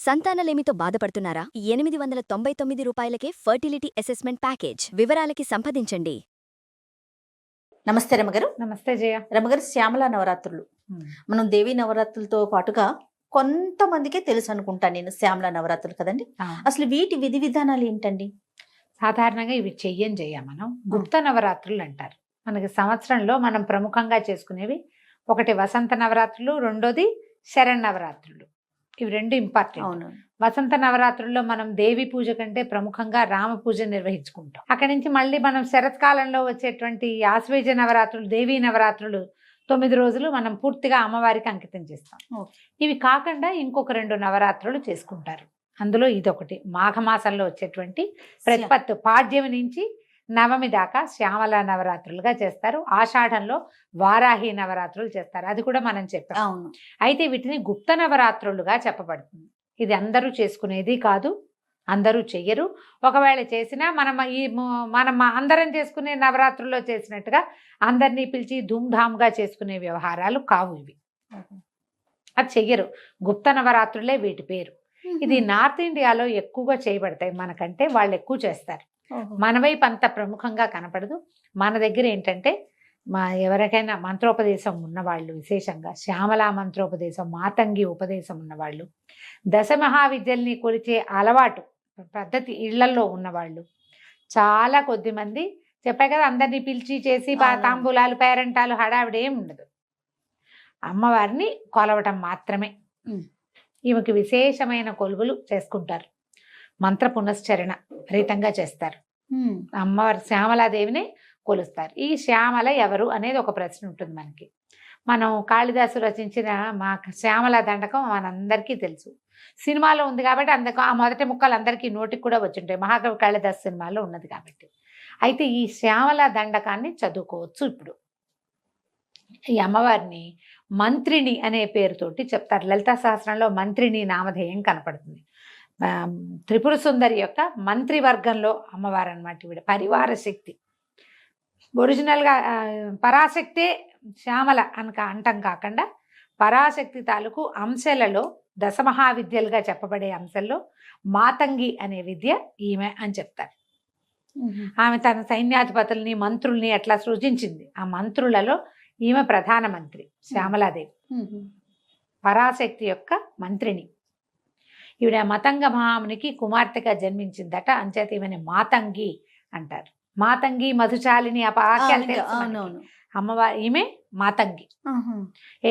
సంతానలేమితో బాధపడుతున్నారా? 899 రూపాయలకే fertility assessment package. వివరాలకి సంప్రదించండి. నమస్తే రమగారు. నమస్తే జయ. రమగారు, శ్యామల నవరాత్రులు మనం దేవీ నవరాత్రులతో పాటుగా కొంతమందికే తెలుసు అనుకుంటా నేను శ్యామల నవరాత్రులు కదండి. అసలు వీటి విధి విధానాలు ఏంటండి? సాధారణంగా ఇవి చెయ్యం మనం గుప్త నవరాత్రులు అంటారు. మనకి సంవత్సరంలో మనం ప్రముఖంగా చేసుకునేవి ఒకటి వసంత నవరాత్రులు, రెండోది శరన్నవరాత్రులు. ఇవి రెండు ఇంపార్టెంట్. వసంత నవరాత్రుల్లో మనం దేవి పూజ కంటే ప్రముఖంగా రామ పూజ నిర్వహించుకుంటాం. అక్కడి నుంచి మళ్ళీ మనం శరత్కాలంలో వచ్చేటువంటి ఆశ్వేజ నవరాత్రులు, దేవీ నవరాత్రులు 9 రోజులు మనం పూర్తిగా అమ్మవారికి అంకితం చేస్తాం. ఇవి కాకుండా ఇంకొక 2 నవరాత్రులు చేసుకుంటారు. అందులో ఇదొకటి మాఘమాసంలో వచ్చేటువంటి ప్రతిపత్తు పాడ్యమి నుంచి నవమి దాకా శ్యామల నవరాత్రులుగా చేస్తారు. ఆషాఢంలో వారాహి నవరాత్రులు చేస్తారు. అది కూడా మనం చెప్పాం. అయితే వీటిని గుప్త నవరాత్రులుగా చెప్పబడుతుంది. ఇది అందరూ చేసుకునేది కాదు, అందరూ చెయ్యరు. ఒకవేళ చేసినా మనం అందరం చేసుకునే నవరాత్రుల్లో చేసినట్టుగా అందరినీ పిలిచి ధూమ్ధామ్గా చేసుకునే వ్యవహారాలు కావు ఇవి. అది చెయ్యరు. గుప్త నవరాత్రులే వీటి పేరు. ఇది నార్త్ ఇండియాలో ఎక్కువగా చేయబడతాయి. మనకంటే వాళ్ళు ఎక్కువ చేస్తారు. మన వైపు అంత ప్రముఖంగా కనపడదు. మన దగ్గర ఏంటంటే ఎవరికైనా మంత్రోపదేశం ఉన్నవాళ్ళు, విశేషంగా శ్యామల మంత్రోపదేశం, మాతంగి ఉపదేశం ఉన్నవాళ్ళు, దశమహావిద్యల్ని కొలిచే అలవాటు పద్ధతి ఇళ్లల్లో ఉన్నవాళ్ళు చాలా కొద్ది మంది. చెప్పాయి కదా, అందరినీ పిలిచి చేసి తాంబూలాలు, పేరంటాలు, హడావిడేం ఉండదు. అమ్మవారిని కొలవటం మాత్రమే. ఈమెకి విశేషమైన కొలువులు చేసుకుంటారు. మంత్ర పునశ్చరణ విపరీతంగా చేస్తారు. అమ్మవారి శ్యామలాదేవిని కొలుస్తారు. ఈ శ్యామల ఎవరు అనేది ఒక ప్రశ్న ఉంటుంది మనకి. మనం కాళిదాసు రచించిన మా శ్యామల దండకం మనందరికీ తెలుసు. సినిమాలో ఉంది కాబట్టి అందుకు ఆ మొదటి ముక్కలు అందరికీ నోటికి కూడా వచ్చుంటాయి. మహాకవి కాళిదాసు సినిమాలో ఉన్నది కాబట్టి. అయితే ఈ శ్యామల దండకాన్ని చదువుకోవచ్చు. ఇప్పుడు ఈ అమ్మవారిని మంత్రిని అనే పేరుతోటి చెప్తారు. లలితా సహస్రంలో మంత్రిని నామధేయం కనపడుతుంది. త్రిపుర సుందరి యొక్క మంత్రివర్గంలో అమ్మవారు అన్నమాట. ఈవిడ పరివార శక్తి. ఒరిజినల్గా పరాశక్తే శ్యామల అంటం కాకుండా పరాశక్తి తాలూకు అంశాలలో దశమహావిద్యలుగా చెప్పబడే అంశాల్లో మాతంగి అనే విద్య ఈమె అని చెప్తారు. ఆమె తన సైన్యాధిపతుల్ని, మంత్రుల్ని అట్లా సృజించింది. ఆ మంత్రులలో ఈమె ప్రధానమంత్రి శ్యామలాదేవి. పరాశక్తి యొక్క మంత్రిని. ఈవిడ మతంగ మహామునికి కుమార్తెగా జన్మించిందట. అంచేత ఈమెని మాతంగి అంటారు. మాతంగి, మధుచాలిని అపాఖ్యాలు తెలుసు. అమ్మవారి ఈమె మాతంగి.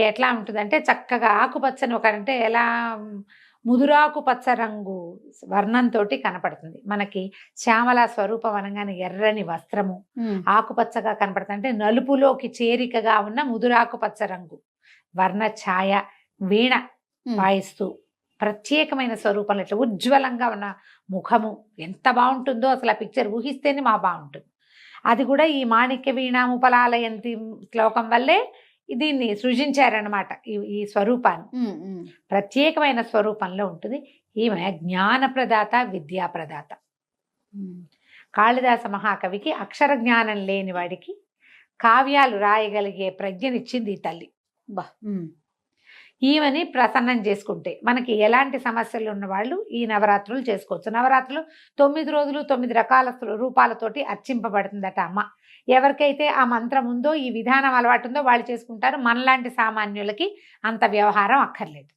ఎట్లా ఉంటుందంటే చక్కగా ఆకుపచ్చని అంటే ఎలా ముదురాకు పచ్చ రంగు వర్ణంతో కనపడుతుంది మనకి. శ్యామల స్వరూపం అనగానే ఎర్రని వస్త్రము ఆకుపచ్చగా కనపడుతుంది. అంటే నలుపులోకి చేరికగా ఉన్న ముదురాకు పచ్చ రంగు వర్ణ ఛాయ, వీణ వాయిస్తూ ప్రత్యేకమైన స్వరూపంలో ఇట్లా ఉజ్వలంగా ఉన్న ముఖము ఎంత బాగుంటుందో అసలు ఆ పిక్చర్ ఊహిస్తేనే బాగుంటుంది. అది కూడా ఈ మాణిక్య వీణాముపలాలయంతి శ్లోకం వల్లే దీన్ని సృజించారనమాట. ఈ స్వరూపాన్ని ప్రత్యేకమైన స్వరూపంలో ఉంటుంది. ఈమె జ్ఞానప్రదాత, విద్యాప్రదాత. కాళిదాస మహాకవికి అక్షర జ్ఞానం లేని వాడికి కావ్యాలు రాయగలిగే ప్రజ్ఞనిచ్చింది ఈ తల్లి. ఈమెని ప్రసన్నం చేసుకుంటే మనకి ఎలాంటి సమస్యలు ఉన్న వాళ్ళు ఈ నవరాత్రులు చేసుకోవచ్చు. నవరాత్రులు 9 రోజులు 9 రకాల రూపాలతోటి అర్చింపబడుతుందట అమ్మ. ఎవరికైతే ఆ మంత్రం ఉందో, ఈ విధానం అలవాటు ఉందో వాళ్ళు చేసుకుంటారు. మనలాంటి సామాన్యులకి అంత వ్యవహారం అక్కర్లేదు.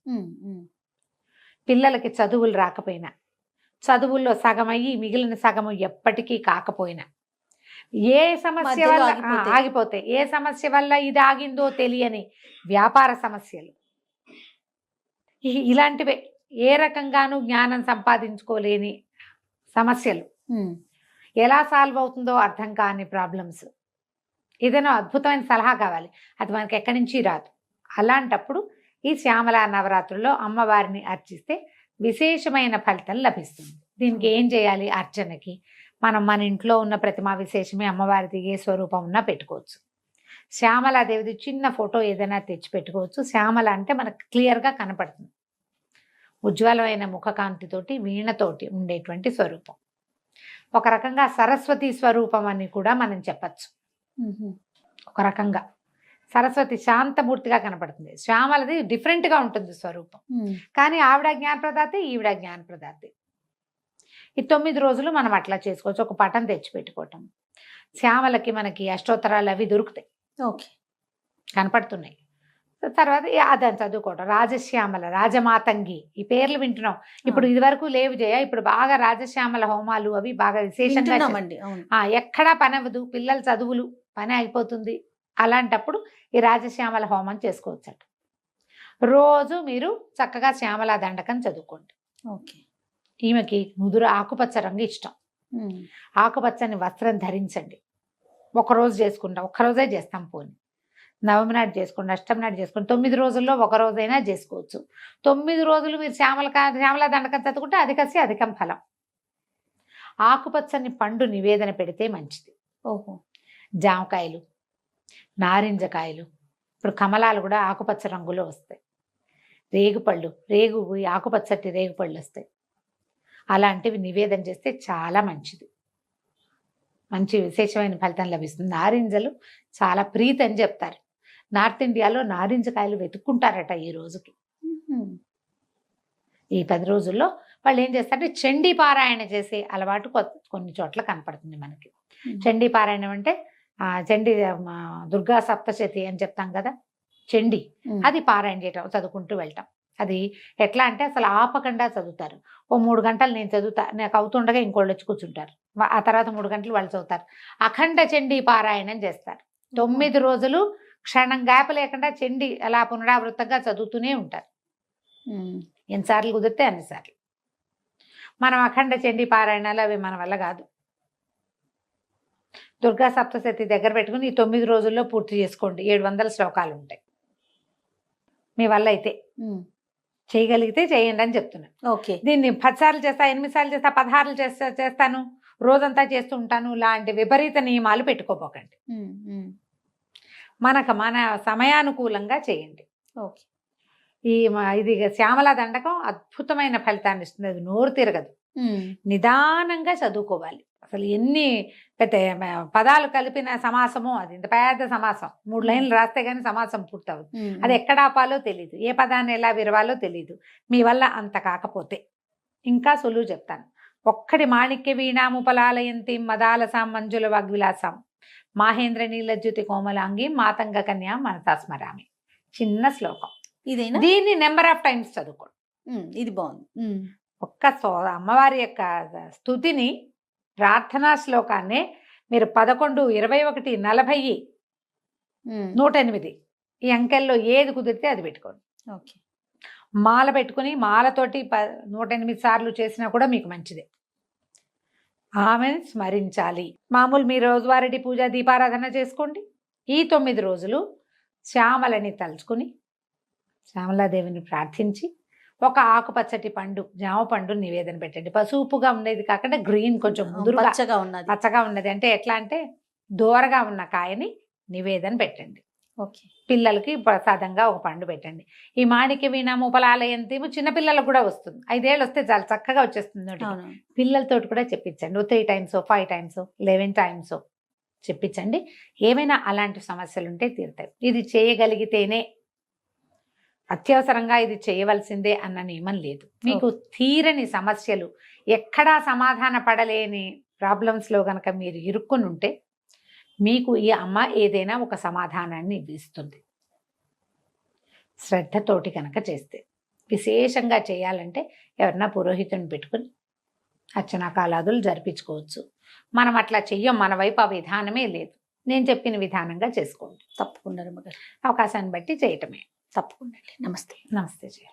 పిల్లలకి చదువులు రాకపోయినా, చదువుల్లో సగమయ్యి మిగిలిన సగము ఎప్పటికీ కాకపోయినా, ఏ సమస్య వల్ల ఆగిపోతే, ఏ సమస్య వల్ల ఇది ఆగిందో తెలియని వ్యాపార సమస్యలు, ఇలాంటివే ఏ రకంగానూ జ్ఞానం సంపాదించుకోలేని సమస్యలు, ఎలా సాల్వ్ అవుతుందో అర్థం కాని ప్రాబ్లమ్స్, ఏదైనా అద్భుతమైన సలహా కావాలి, అది మనకి ఎక్కడి నుంచి రాదు. అలాంటప్పుడు ఈ శ్యామల నవరాత్రుల్లో అమ్మవారిని అర్చిస్తే విశేషమైన ఫలితం లభిస్తుంది. దీనికి ఏం చేయాలి? అర్చనకి మన ఇంట్లో ఉన్న ప్రతిమా విశేషమే అమ్మవారిది ఏ స్వరూపం ఉన్నా పెట్టుకోవచ్చు. శ్యామలాదేవిది చిన్న ఫోటో ఏదైనా తెచ్చి పెట్టుకోవచ్చు. శ్యామల అంటే మనకు క్లియర్గా కనపడుతుంది. ఉజ్వలమైన ముఖకాంతితోటి, వీణతోటి ఉండేటువంటి స్వరూపం. ఒక రకంగా సరస్వతి స్వరూపం అని కూడా మనం చెప్పచ్చు. ఒక రకంగా సరస్వతి శాంతమూర్తిగా కనపడుతుంది. శ్యామలది డిఫరెంట్గా ఉంటుంది స్వరూపం. కానీ ఆవిడ జ్ఞానప్రదాతే, ఈవిడ ప్రదాతే. ఈ 9 రోజులు మనం అట్లా చేసుకోవచ్చు. ఒక పటం తెచ్చి పెట్టుకోవటం. శ్యామలకి మనకి అష్టోత్తరాలు అవి దొరుకుతాయి, ఓకే, కనపడుతున్నాయి. తర్వాత అదని చదువుకోవటం. రాజశ్యామల, రాజమాతంగి, ఈ పేర్లు వింటున్నాం. ఇప్పుడు ఇది వరకు లేవు జయ. ఇప్పుడు బాగా రాజశ్యామల హోమాలు అవి బాగా విశేషంగా ఎక్కడా పని అవ్వదు, పిల్లల చదువులు పని అయిపోతుంది. అలాంటప్పుడు ఈ రాజశ్యామల హోమం చేసుకోవచ్చట. రోజు మీరు చక్కగా శ్యామల దండకం చదువుకోండి. ఓకే. ఈమెకి ముదురు ఆకుపచ్చ రంగు ఇష్టం. ఆకుపచ్చని వస్త్రం ధరించండి. ఒకరోజు చేసుకుంటాం, ఒక్కరోజే చేస్తాం. పోని నవమి నాడు చేసుకోండి, అష్టమి నాడు చేసుకోండి. 9 రోజుల్లో ఒక రోజైనా చేసుకోవచ్చు. 9 రోజులు మీరు శ్యామల దండకం చదువుకుంటే అధికసి అధికం ఫలం. ఆకుపచ్చని పండు నివేదన పెడితే మంచిది. ఓహో. జామకాయలు, నారింజకాయలు, ఇప్పుడు కమలాలు కూడా ఆకుపచ్చ రంగులో వస్తాయి. రేగుపళ్ళు, ఆకుపచ్చటి రేగుపళ్ళు వస్తాయి. అలాంటివి నివేదన చేస్తే చాలా మంచిది, మంచి విశేషమైన ఫలితం లభిస్తుంది. నారింజలు చాలా ప్రీతి అని చెప్తారు. నార్త్ ఇండియాలో నారింజకాయలు వెతుక్కుంటారట ఈ రోజుకి. ఈ 10 రోజుల్లో వాళ్ళు ఏం చేస్తారంటే చండీ పారాయణ చేసే అలవాటు కొన్ని చోట్ల కనపడుతుంది మనకి. చండీ పారాయణం అంటే చండీ దుర్గా సప్తశతి అని చెప్తాం కదా, చండీ అది పారాయణ చేయటం, చదువుకుంటూ వెళ్ళటం. అది ఎట్లా అంటే అసలు ఆపకుండా చదువుతారు. ఓ 3 గంటలు నేను చదువుతా, నాకు అవుతుండగా ఇంకోళ్ళు వచ్చి కూర్చుంటారు. ఆ తర్వాత 3 గంటలు వాళ్ళు చదువుతారు. అఖండ చండీ పారాయణం చేస్తారు. 9 రోజులు క్షణం గ్యాప్ లేకుండా చండీ అలా పునరావృతంగా చదువుతూనే ఉంటారు. ఎన్నిసార్లు కుదిరితే అన్నిసార్లు. మనం అఖండ చండీ పారాయణాలు అవి మన వల్ల కాదు. దుర్గా సప్తశతి దగ్గర పెట్టుకుని ఈ 9 రోజుల్లో పూర్తి చేసుకోండి. 700 శ్లోకాలు ఉంటాయి. మీ వల్ల అయితే చేయగలిగితే చేయండి అని చెప్తున్నాను. ఓకే. దీన్ని 10 సార్లు చేస్తా, 8 సార్లు చేస్తా, 16 చేస్తాను, రోజంతా చేస్తూ ఉంటాను, లాంటి విపరీత నియమాలు పెట్టుకోపోకండి. మన సమయానుకూలంగా చేయండి. ఓకే. ఇది శ్యామల దండకం అద్భుతమైన ఫలితాన్ని ఇస్తుంది. అది నోరు తిరగదు. నిదానంగా చదువుకోవాలి. అసలు ఎన్ని పెద్ద పదాలు కలిపిన సమాసము, అది ఇంత పెద్ద సమాసం. 3 లైన్లు రాస్తే గానీ సమాసం పూర్తవుతుంది. అది ఎక్కడ ఆపాలో తెలియదు, ఏ పదాన్ని ఎలా విరవాలో తెలియదు. మీ వల్ల అంత కాకపోతే ఇంకా సులువు చెప్తాను. ఒక్కడి మాణిక్య వీణాముపలాలయంతి మదాలసాం మంజుల వాగ్విలాసాం మాహేంద్ర నీలజ్యుతి కోమలాంగి మాతంగ కన్యా మనసా స్మరామి. చిన్న శ్లోకం. ఇదేనా? దీన్ని నెంబర్ ఆఫ్ టైమ్స్ చదువుకోండి. ఇది బాగుంది. అమ్మవారి యొక్క స్తుతిని, ప్రార్థనా శ్లోకాన్ని మీరు 11, 21, 40, 108 ఈ అంకెల్లో ఏది కుదిరితే అది పెట్టుకోండి. ఓకే. మాల పెట్టుకుని మాలతోటి 108 సార్లు చేసినా కూడా మీకు మంచిదే. ఆమెను స్మరించాలి. మామూలు మీ రోజువారీ పూజ దీపారాధన చేసుకోండి. ఈ 9 రోజులు శ్యామలని తలుచుకుని శ్యామలాదేవిని ప్రార్థించి ఒక ఆకుపచ్చటి పండు, జామ పండు నివేదన పెట్టండి. పసుపుగా ఉండేది కాకుండా గ్రీన్, కొంచెం ముదురుగా పచ్చగా ఉన్నది. అంటే ఎట్లా అంటే దూరగా ఉన్న కాయని నివేదన పెట్టండి. ఓకే. పిల్లలకి ప్రసాదంగా ఒక పండు పెట్టండి. ఈ మాణిక్య వీణాముపలాలయంతి చిన్నపిల్లలకు కూడా వస్తుంది. 5 ఏళ్ళు వస్తే చాలా చక్కగా వచ్చేస్తుంది. పిల్లలతో కూడా చెప్పించండి. 3 టైమ్స్ 5 టైమ్స్ 11 టైమ్స్ చెప్పించండి. ఏమైనా అలాంటి సమస్యలు ఉంటే తీరుతాయి. ఇది చేయగలిగితేనే, అత్యవసరంగా ఇది చేయవలసిందే అన్న నియమం లేదు. మీకు తీరని సమస్యలు, ఎక్కడా సమాధాన పడలేని ప్రాబ్లమ్స్లో కనుక మీరు ఇరుక్కుని ఉంటే మీకు ఈ అమ్మ ఏదైనా ఒక సమాధానాన్ని ఇస్తుంది, శ్రద్ధతోటి కనుక చేస్తే. విశేషంగా చేయాలంటే ఎవరన్నా పురోహితుని పెట్టుకుని అర్చనా కాలాదులు జరిపించుకోవచ్చు. మనం అట్లా చెయ్యం, మన వైపు ఆ విధానమే లేదు. నేను చెప్పిన విధానంగా చేసుకోండి. తప్పకుండా అవకాశాన్ని బట్టి చేయటమే. తప్పకుండా. నమస్తే. నమస్తే జయ.